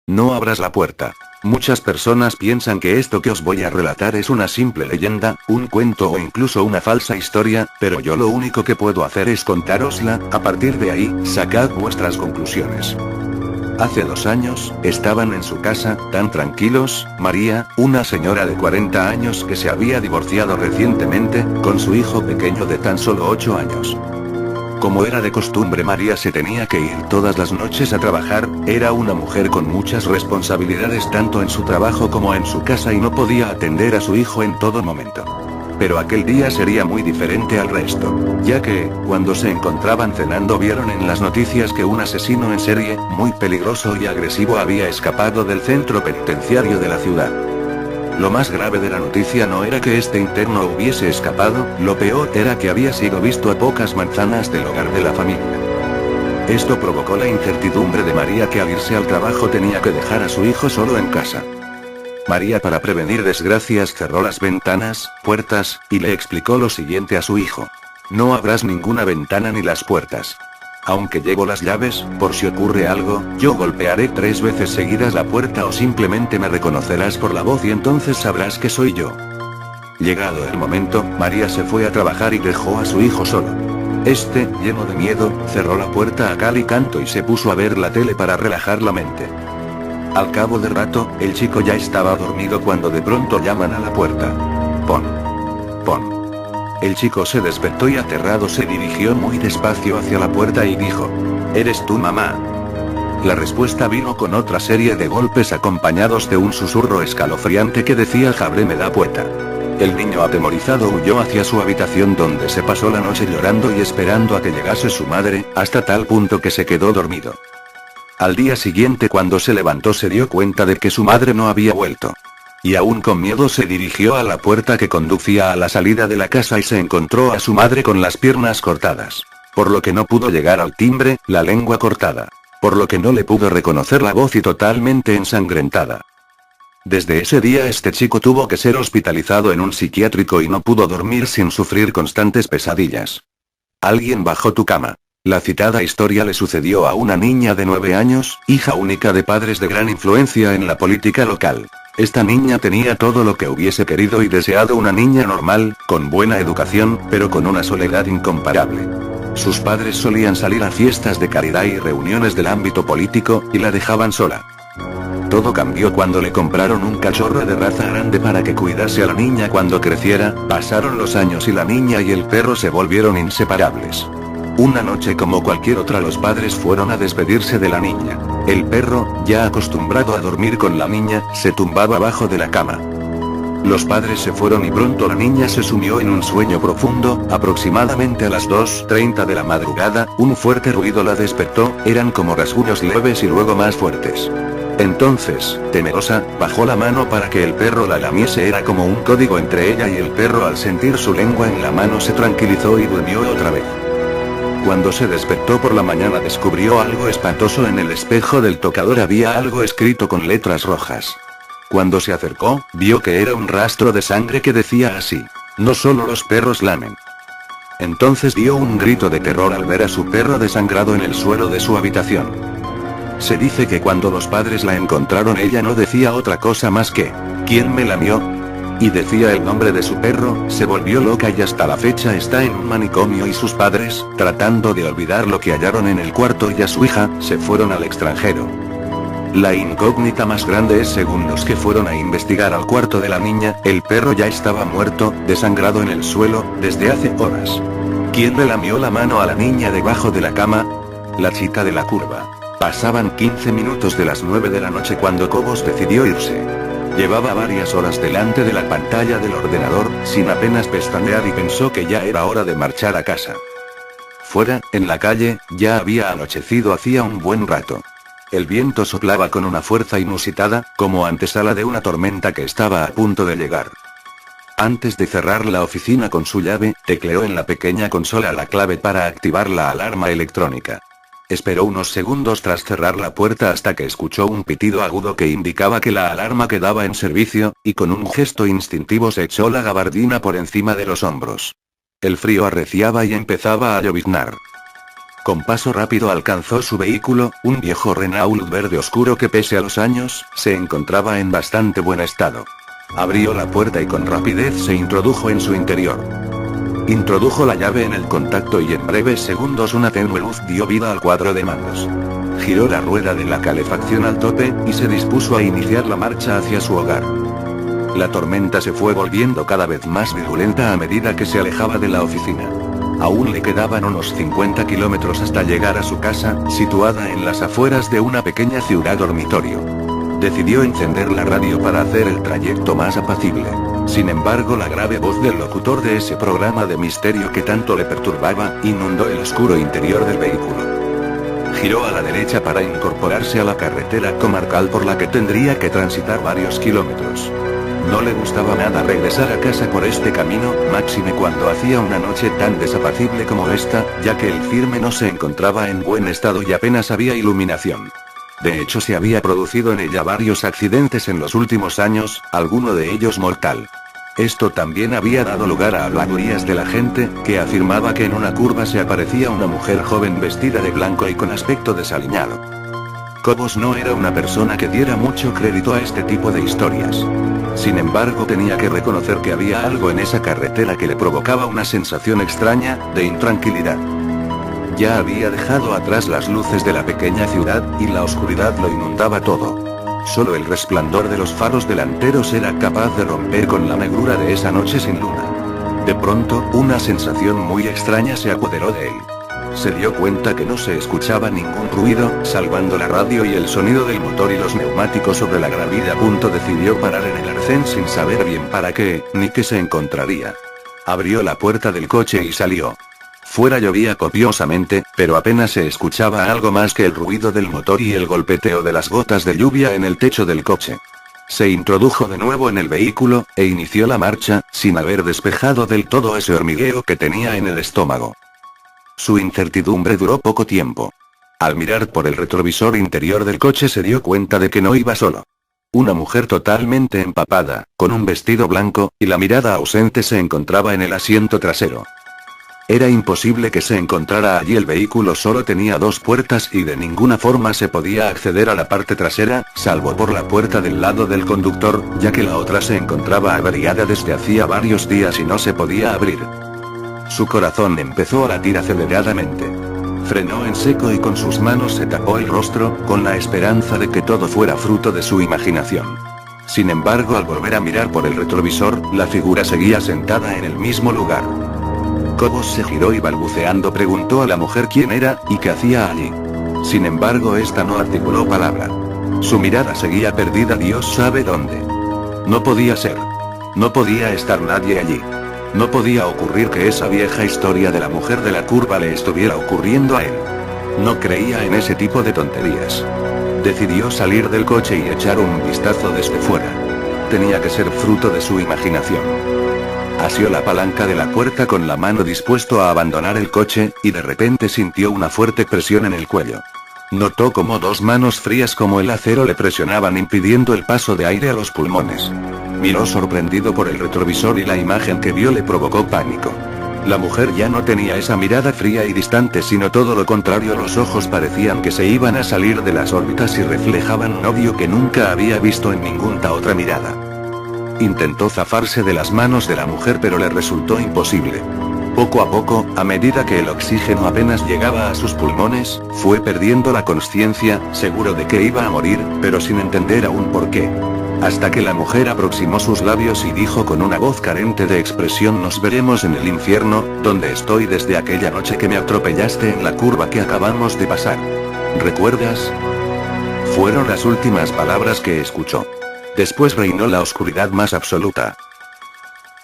No abras la puerta. Muchas personas piensan que esto que os voy a relatar es una simple leyenda, un cuento o incluso una falsa historia, pero yo lo único que puedo hacer es contárosla. A partir de ahí, sacad vuestras conclusiones. Hace 2 años, estaban en su casa, tan tranquilos, María, una señora de 40 años que se había divorciado recientemente, con su hijo pequeño de tan solo 8 años. Como era de costumbre, María se tenía que ir todas las noches a trabajar, era una mujer con muchas responsabilidades tanto en su trabajo como en su casa y no podía atender a su hijo en todo momento. Pero aquel día sería muy diferente al resto, ya que, cuando se encontraban cenando vieron en las noticias que un asesino en serie, muy peligroso y agresivo había escapado del centro penitenciario de la ciudad. Lo más grave de la noticia no era que este interno hubiese escapado, lo peor era que había sido visto a pocas manzanas del hogar de la familia. Esto provocó la incertidumbre de María, que al irse al trabajo tenía que dejar a su hijo solo en casa. María, para prevenir desgracias, cerró las ventanas, puertas, y le explicó lo siguiente a su hijo. No abras ninguna ventana ni las puertas. Aunque llevo las llaves, por si ocurre algo, yo golpearé 3 veces seguidas la puerta o simplemente me reconocerás por la voz y entonces sabrás que soy yo. Llegado el momento, María se fue a trabajar y dejó a su hijo solo. Este, lleno de miedo, cerró la puerta a cal y canto y se puso a ver la tele para relajar la mente. Al cabo de rato, el chico ya estaba dormido cuando de pronto llaman a la puerta. Pon. Pon. El chico se despertó y aterrado se dirigió muy despacio hacia la puerta y dijo: ¿Eres tú, mamá? La respuesta vino con otra serie de golpes acompañados de un susurro escalofriante que decía: Jábreme la puerta. El niño atemorizado huyó hacia su habitación, donde se pasó la noche llorando y esperando a que llegase su madre, hasta tal punto que se quedó dormido. Al día siguiente, cuando se levantó, se dio cuenta de que su madre no había vuelto. Y aún con miedo se dirigió a la puerta que conducía a la salida de la casa y se encontró a su madre con las piernas cortadas. Por lo que no pudo llegar al timbre, la lengua cortada. Por lo que no le pudo reconocer la voz y totalmente ensangrentada. Desde ese día este chico tuvo que ser hospitalizado en un psiquiátrico y no pudo dormir sin sufrir constantes pesadillas. Alguien bajó tu cama. La citada historia le sucedió a una niña de 9 años, hija única de padres de gran influencia en la política local. Esta niña tenía todo lo que hubiese querido y deseado una niña normal, con buena educación, pero con una soledad incomparable. Sus padres solían salir a fiestas de caridad y reuniones del ámbito político, y la dejaban sola. Todo cambió cuando le compraron un cachorro de raza grande para que cuidase a la niña cuando creciera. Pasaron los años y la niña y el perro se volvieron inseparables. Una noche como cualquier otra, los padres fueron a despedirse de la niña. El perro, ya acostumbrado a dormir con la niña, se tumbaba abajo de la cama. Los padres se fueron y pronto la niña se sumió en un sueño profundo. Aproximadamente a las 2:30 de la madrugada, un fuerte ruido la despertó, eran como rasguños leves y luego más fuertes. Entonces, temerosa, bajó la mano para que el perro la lamiese. Era como un código entre ella y el perro. Al sentir su lengua en la mano se tranquilizó y durmió otra vez. Cuando se despertó por la mañana descubrió algo espantoso. En el espejo del tocador había algo escrito con letras rojas. Cuando se acercó, vio que era un rastro de sangre que decía así: no solo los perros lamen. Entonces dio un grito de terror al ver a su perro desangrado en el suelo de su habitación. Se dice que cuando los padres la encontraron, ella no decía otra cosa más que: ¿quién me lamió? Y decía el nombre de su perro. Se volvió loca y hasta la fecha está en un manicomio, y sus padres, tratando de olvidar lo que hallaron en el cuarto y a su hija, se fueron al extranjero. La incógnita más grande es, según los que fueron a investigar al cuarto de la niña, el perro ya estaba muerto, desangrado en el suelo, desde hace horas. ¿Quién le lamió la mano a la niña debajo de la cama? La chica de la curva. Pasaban 15 minutos de las 9 de la noche cuando Cobos decidió irse. Llevaba varias horas delante de la pantalla del ordenador, sin apenas pestañear, y pensó que ya era hora de marchar a casa. Fuera, en la calle, ya había anochecido hacía un buen rato. El viento soplaba con una fuerza inusitada, como antesala de una tormenta que estaba a punto de llegar. Antes de cerrar la oficina con su llave, tecleó en la pequeña consola la clave para activar la alarma electrónica. Esperó unos segundos tras cerrar la puerta hasta que escuchó un pitido agudo que indicaba que la alarma quedaba en servicio, y con un gesto instintivo se echó la gabardina por encima de los hombros. El frío arreciaba y empezaba a lloviznar. Con paso rápido alcanzó su vehículo, un viejo Renault verde oscuro que pese a los años, se encontraba en bastante buen estado. Abrió la puerta y con rapidez se introdujo en su interior. Introdujo la llave en el contacto y en breves segundos una tenue luz dio vida al cuadro de mandos. Giró la rueda de la calefacción al tope, y se dispuso a iniciar la marcha hacia su hogar. La tormenta se fue volviendo cada vez más virulenta a medida que se alejaba de la oficina. Aún le quedaban unos 50 kilómetros hasta llegar a su casa, situada en las afueras de una pequeña ciudad dormitorio. Decidió encender la radio para hacer el trayecto más apacible. Sin embargo, la grave voz del locutor de ese programa de misterio que tanto le perturbaba, inundó el oscuro interior del vehículo. Giró a la derecha para incorporarse a la carretera comarcal por la que tendría que transitar varios kilómetros. No le gustaba nada regresar a casa por este camino, máxime cuando hacía una noche tan desapacible como esta, ya que el firme no se encontraba en buen estado y apenas había iluminación. De hecho, se había producido en ella varios accidentes en los últimos años, alguno de ellos mortal. Esto también había dado lugar a habladurías de la gente, que afirmaba que en una curva se aparecía una mujer joven vestida de blanco y con aspecto desaliñado. Cobos no era una persona que diera mucho crédito a este tipo de historias. Sin embargo, tenía que reconocer que había algo en esa carretera que le provocaba una sensación extraña, de intranquilidad. Ya había dejado atrás las luces de la pequeña ciudad, y la oscuridad lo inundaba todo. Solo el resplandor de los faros delanteros era capaz de romper con la negrura de esa noche sin luna. De pronto, una sensación muy extraña se apoderó de él. Se dio cuenta que no se escuchaba ningún ruido, salvando la radio y el sonido del motor y los neumáticos sobre la gravilla. Decidió parar en el arcén sin saber bien para qué, ni qué se encontraría. Abrió la puerta del coche y salió. Fuera llovía copiosamente, pero apenas se escuchaba algo más que el ruido del motor y el golpeteo de las gotas de lluvia en el techo del coche. Se introdujo de nuevo en el vehículo, e inició la marcha, sin haber despejado del todo ese hormigueo que tenía en el estómago. Su incertidumbre duró poco tiempo. Al mirar por el retrovisor interior del coche se dio cuenta de que no iba solo. Una mujer totalmente empapada, con un vestido blanco, y la mirada ausente se encontraba en el asiento trasero. Era imposible que se encontrara allí, el vehículo solo tenía 2 puertas y de ninguna forma se podía acceder a la parte trasera, salvo por la puerta del lado del conductor, ya que la otra se encontraba averiada desde hacía varios días y no se podía abrir. Su corazón empezó a latir aceleradamente. Frenó en seco y con sus manos se tapó el rostro, con la esperanza de que todo fuera fruto de su imaginación. Sin embargo, al volver a mirar por el retrovisor, la figura seguía sentada en el mismo lugar. Cobos se giró y balbuceando preguntó a la mujer quién era, y qué hacía allí. Sin embargo, esta no articuló palabra. Su mirada seguía perdida Dios sabe dónde. No podía ser. No podía estar nadie allí. No podía ocurrir que esa vieja historia de la mujer de la curva le estuviera ocurriendo a él. No creía en ese tipo de tonterías. Decidió salir del coche y echar un vistazo desde fuera. Tenía que ser fruto de su imaginación. Asió la palanca de la puerta con la mano dispuesto a abandonar el coche, y de repente sintió una fuerte presión en el cuello. Notó como 2 manos frías como el acero le presionaban impidiendo el paso de aire a los pulmones. Miró sorprendido por el retrovisor y la imagen que vio le provocó pánico. La mujer ya no tenía esa mirada fría y distante, sino todo lo contrario, los ojos parecían que se iban a salir de las órbitas y reflejaban un odio que nunca había visto en ninguna otra mirada. Intentó zafarse de las manos de la mujer pero le resultó imposible. Poco a poco, a medida que el oxígeno apenas llegaba a sus pulmones, fue perdiendo la consciencia, seguro de que iba a morir, pero sin entender aún por qué. Hasta que la mujer aproximó sus labios y dijo con una voz carente de expresión: nos veremos en el infierno, donde estoy desde aquella noche que me atropellaste en la curva que acabamos de pasar. ¿Recuerdas? Fueron las últimas palabras que escuchó. Después reinó la oscuridad más absoluta.